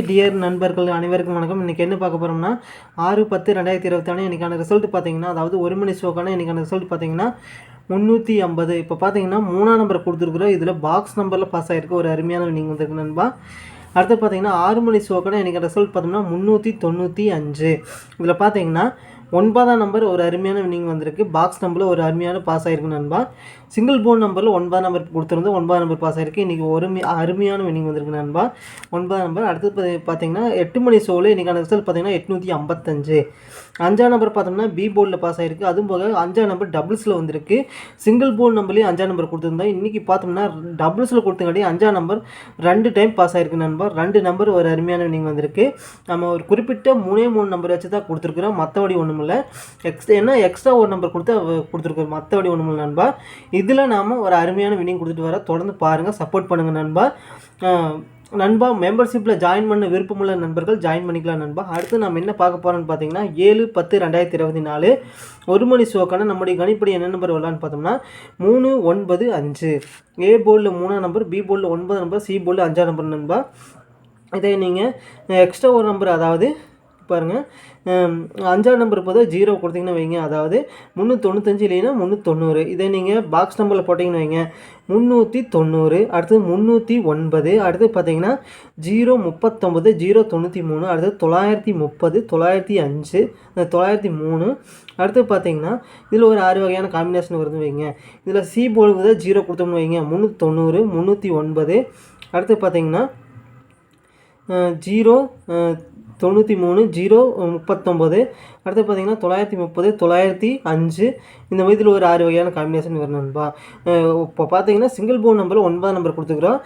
Dear நண்பர்கள் அனைவருக்கும் வணக்கம். இன்றைக்கி என்ன பார்க்க போகிறோம்னா 6/10/2021 இன்றைக்கான ரிசல்ட் பார்த்தீங்கன்னா, அதாவது ஒரு மணி ஷோக்கான இன்றைக்கான ரிசல்ட் பார்த்தீங்கன்னா 350. இப்போ பார்த்தீங்கன்னா 3ஆம் நம்பர் கொடுத்துருக்குறோம். இதில் பாக்ஸ் நம்பரில் பாஸ் ஆகிருக்கு. ஒரு அருமையான நீங்கள் வந்திருக்கு நண்பா. அடுத்து பார்த்தீங்கன்னா 6 மணி ஷோக்கான இன்றைக்கி ரிசல்ட் பார்த்தோம்னா 395. இதில் பார்த்தீங்கன்னா 9ஆம் நம்பர் ஒரு அருமையான வின்னிங் வந்திருக்கு. பாக்ஸ் நம்பரில் ஒரு அருமையான பாஸ் ஆகிருக்கு நண்பா. சிங்கிள் போன் நம்பரில் 9ஆம் நம்பர் கொடுத்துருந்து 9ஆம் நம்பர் பாஸ் ஆகிருக்கு. இன்றைக்கி ஒரு அருமையான வின்னிங் வந்திருக்கு நண்பா. 9ஆம் நம்பர். அடுத்து பார்த்தீங்கன்னா 8 மணி ஷோவில் இன்றைக்கான ரிசல்ட் பார்த்தீங்கன்னா 855. 5ஆம் நம்பர் பார்த்தோம்னா பி போர்டில் பாஸ் ஆகிருக்கு. அதுவும் போக 5ஆம் நம்பர் டபுள்ஸில் வந்திருக்கு. சிங்கிள் போர்டு நம்பர்லேயும் 5ஆம் நம்பர் கொடுத்துருந்தா. இன்றைக்கி பார்த்தோம்னா டபுள்ஸில் கொடுத்தங்காட்டி 5ஆம் நம்பர் 2 டைம் பாஸ் ஆகிருக்கு நண்பா. 2 நம்பர் ஒரு அருமையான வின்னிங் வந்திருக்கு. நம்ம ஒரு குறிப்பிட்ட 3 நம்பர் வச்சு தான் கொடுத்துருக்குறோம். மற்றபடி ஒன்றும் இல்லை. எக்ஸ்ட்ரா ஒரு நம்பர் கொடுத்துருக்குறோம். மற்றபடி ஒன்றும் இல்லை நண்பா. இதில் நாம் ஒரு அருமையான வின்னிங் கொடுத்துட்டு வர தொடர்ந்து பாருங்கள், சப்போர்ட் பண்ணுங்கள் நண்பா. மெம்பர்ஷிப்பில் ஜாயின் பண்ண விருப்பமுள்ள நண்பர்கள் ஜாயின் பண்ணிக்கலாம் நண்பா. அடுத்து நம்ம என்ன பார்க்க போகிறோம்னு பார்த்தீங்கன்னா 7/10/2024 ஒரு மணி ஷோக்கான நம்முடைய கணிப்படி என்ன நம்பர் வரலான்னு பார்த்தோம்னா 395. ஏ போர்டில் 3ஆம் நம்பர், பி போர்டில் 9ஆம் நம்பர், சி போர்டில் 5ஆம் நம்பர் நண்பா. இதை நீங்கள் எக்ஸ்ட்ரா ஒரு நம்பர், அதாவது பாருங்கள் 5ஆம் நம்பர் போது 0 கொடுத்தீங்கன்னு வைங்க, அதாவது 395 இல்லைன்னா 390. இதை நீங்கள் பாக்ஸ் நம்பரில் போட்டிங்கன்னு வைங்க 390. அடுத்து 309. அடுத்து பார்த்தீங்கன்னா 039, 093. அடுத்து 930, 905, 903. அடுத்து பார்த்தீங்கன்னா இதில் ஒரு 6 வகையான காம்பினேஷன் வருதுன்னு வைங்க. இதில் சி போர்டு 0 கொடுத்தோம்னு வைங்க 390, 309. அடுத்து பார்த்தீங்கன்னா 093, 039. அடுத்து பார்த்தீங்கன்னா 930, 905. இந்த மாதிரி இதில் ஒரு 6 வகையான காம்பினேஷன் வரும் நண்பா. இப்போ பார்த்தீங்கன்னா சிங்கிள் போர்டு நம்பரில் 9ஆம் நம்பர் கொடுத்துக்கிறோம்.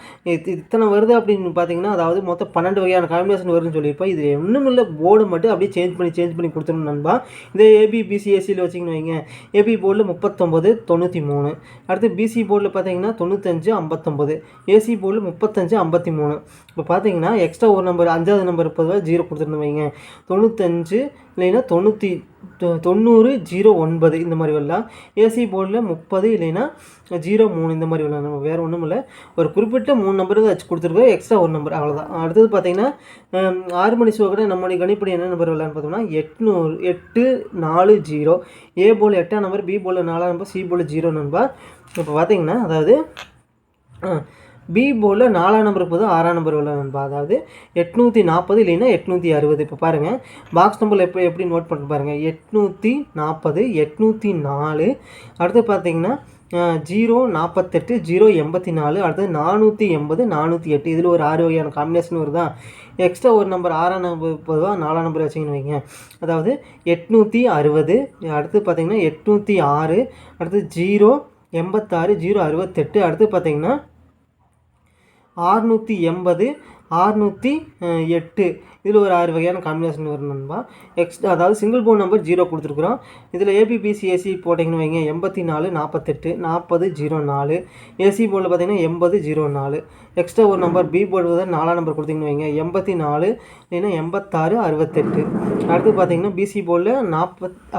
இத்தனை வருது அப்படின்னு பார்த்தீங்கன்னா, அதாவது மொத்தம் 12 வகையான காம்பினேஷன் வருதுன்னு சொல்லியிருப்போம். இது ஒன்றும் இல்லை, போர்டு மட்டும் அப்படியே சேஞ்ச் பண்ணி கொடுத்துருணும் நண்பா. இதே ஏபி பிசி ஏசியில் வச்சிங்கன்னு வைங்க. ஏபி போர்டில் 39, 93. அடுத்து பிசி போர்டில் பார்த்தீங்கன்னா 95, 59. ஏசி போர்டில் 35, 53. இப்போ பார்த்தீங்கன்னா எக்ஸ்ட்ரா ஒரு நம்பர் 5ஆவது நம்பர் பொதுவாக 0 கொடுத்துருந்து வைங்க 95 இல்லைன்னா 90, 09 இந்த மாதிரி வரலாம். ஏசி போர்டில் 30 இல்லைன்னா 03 இந்த மாதிரி வரலாம். நம்ம வேறு ஒன்றும் இல்லை, ஒரு குறிப்பிட்ட 3 நம்பர் தான் வச்சு கொடுத்துருக்கோம். எக்ஸ்ட்ரா ஒரு நம்பர், அவ்வளோதான். அடுத்தது பார்த்தீங்கன்னா 6 மணி ஷோ கூட நம்மளுடைய கணிப்படி என்ன நம்பர் வரலான்னு பார்த்தோம்னா 840. ஏ போர்டில் 8ஆம் நம்பர், பி போர்டில் 4ஆம் நம்பர், சி போர்டில் 0 நம்பர். இப்போ பார்த்தீங்கன்னா அதாவது பி போர்டில் 4ஆம் நம்பர் போது 6ஆம் நம்பர் உள்ள நண்பா, அதாவது 840 இல்லைன்னா 860. இப்போ பாருங்கள் பாக்ஸ் நம்பரில் எப்படி நோட் பண்ணி பாருங்கள் 840, 804. அடுத்து பார்த்தீங்கன்னா 048, 084. அடுத்தது 480, 408. இதில் ஒரு 6 வகையான காம்பினேஷன் வருதா. எக்ஸ்ட்ரா ஒரு நம்பர் 6ஆம் நம்பர் பொதுவாக 4ஆம் நம்பர் வச்சிங்கன்னு வைங்க, அதாவது 860. அடுத்து பார்த்தீங்கன்னா 806. அடுத்து 086, 068. அடுத்து பார்த்தீங்கன்னா 680, 608. இதில் ஒரு 6 வகையான காம்பினேஷன் வரும் நண்பா. எக்ஸ்ட்ரா அதாவது சிங்கிள் போர்டு நம்பர் 0 கொடுத்துருக்குறோம். இதில் ஏபிபிசிஏசி போட்டிங்கன்னு வைங்க 84, 48, 40, 04. ஏசி போர்டில் பார்த்தீங்கன்னா 80, 04. எக்ஸ்ட்ரா ஒரு நம்பர் பி போர்டு 4ஆம் நம்பர் கொடுத்தீங்கன்னு வைங்க 84 இல்லைன்னா 86, 68. அடுத்து பார்த்தீங்கன்னா பிசி போர்டில்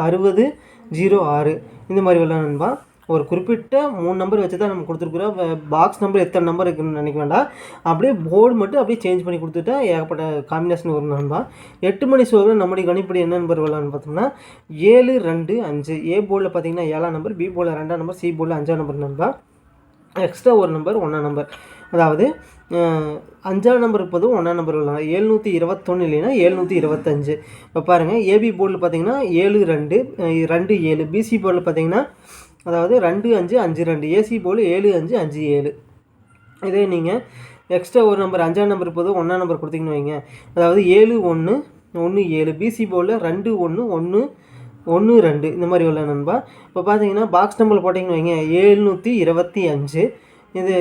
60, 06 இந்த மாதிரி வரலாம் நண்பா. ஒரு குறிப்பிட்ட 3 நம்பர் வச்சு தான் நம்ம கொடுத்துருக்குறோம். பாக்ஸ் நம்பர் எத்தனை நம்பர் இருக்குன்னு நினைக்க வேண்டாம். அப்படியே போர்டு மட்டும் அப்படியே சேஞ்ச் பண்ணி கொடுத்துட்டா ஏகப்பட்ட காம்பினேஷன் வரும் நண்பா. 8 மணி ஷோவில் நம்முடைய கணிப்படி என்ன நம்பர் வரலான்னு பார்த்தோம்னா 725. ஏ போர்டில் பார்த்தீங்கன்னா 7ஆம் நம்பர், பி போர்டில் 2ஆம் நம்பர், சி போர்டில் 5ஆம் நம்பர் நண்பா. எக்ஸ்ட்ரா ஒரு நம்பர் 1ஆம் நம்பர், அதாவது 5ஆம் நம்பர் இப்போது 1ஆம் நம்பர் வரலாம் 721 இல்லைன்னா 725. இப்போ பாருங்கள் ஏபி போர்டில் பார்த்தீங்கன்னா 72, 27. பிசி போர்டில் பார்த்தீங்கன்னா அதாவது 2552. ஏசி போல் 7557. இதே நீங்கள் எக்ஸ்ட்ரா ஒரு நம்பர் 5ஆம் நம்பர் போது 1ஆம் நம்பர் கொடுத்தீங்கன்னு வைங்க, அதாவது 7117. பிசி போலில் 2112 இந்த மாதிரி உள்ள நண்பா. இப்போ பார்த்தீங்கன்னா பாக்ஸ் நம்பர் போட்டிங்கன்னு வைங்க 725. இது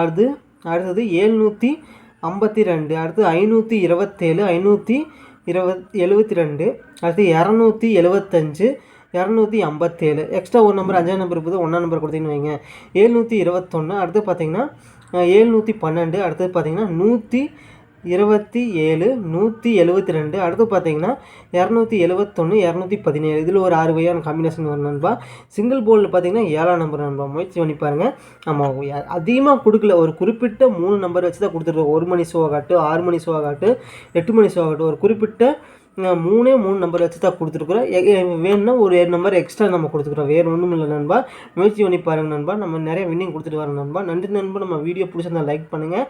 அடுத்தது 752. அடுத்து 527, 572. அடுத்து 275, 257. எக்ஸ்ட்ரா ஒரு நம்பர் 5ஆம் நம்பர் போது 1ஆம் நம்பர் கொடுத்தீங்கன்னு வைங்க 721. அடுத்து பார்த்தீங்கன்னா 712. அடுத்தது பார்த்தீங்கன்னா 27 172 அடுத்து பார்த்தீங்கன்னா 271 217 இதில் ஒரு 6 வகையான காம்பினேஷன் வரும் நண்பா. சிங்கிள் போர்டில் பார்த்தீங்கன்னா 7ஆம் நம்பர் நண்பா. முயற்சி பண்ணி பாருங்கள். நம்ம அதிகமாக கொடுக்கல, ஒரு குறிப்பிட்ட 3 நம்பர் வச்சு தான் கொடுத்துருக்கோம். 1 மணி ஷோ ஆகட்டும், 6 மணி ஷோ ஆகட்டும், 8 மணி ஷோ ஆகட்டும், ஒரு குறிப்பிட்ட 3 நம்பர் வச்சு தான் கொடுத்துருக்குறோம். வேணும்னா ஒரு 7 நம்பர் எக்ஸ்ட்ரா நம்ம கொடுத்துக்குறோம். வேறு ஒன்றும் இல்லை நண்பா. முயற்சி பண்ணி பாருங்கள் நண்பா. நம்ம நிறைய வின்னிங் கொடுத்துட்டு வரோம் நண்பா. நன்றி நண்பா. நம்ம வீடியோ பிடிச்சிருந்தா லைக் பண்ணுங்கள்.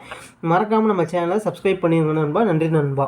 மறக்காமல் நம்ம சேனலை சப்ஸ்கிரைப் பண்ணிடுங்க நண்பா. நன்றி நண்பா.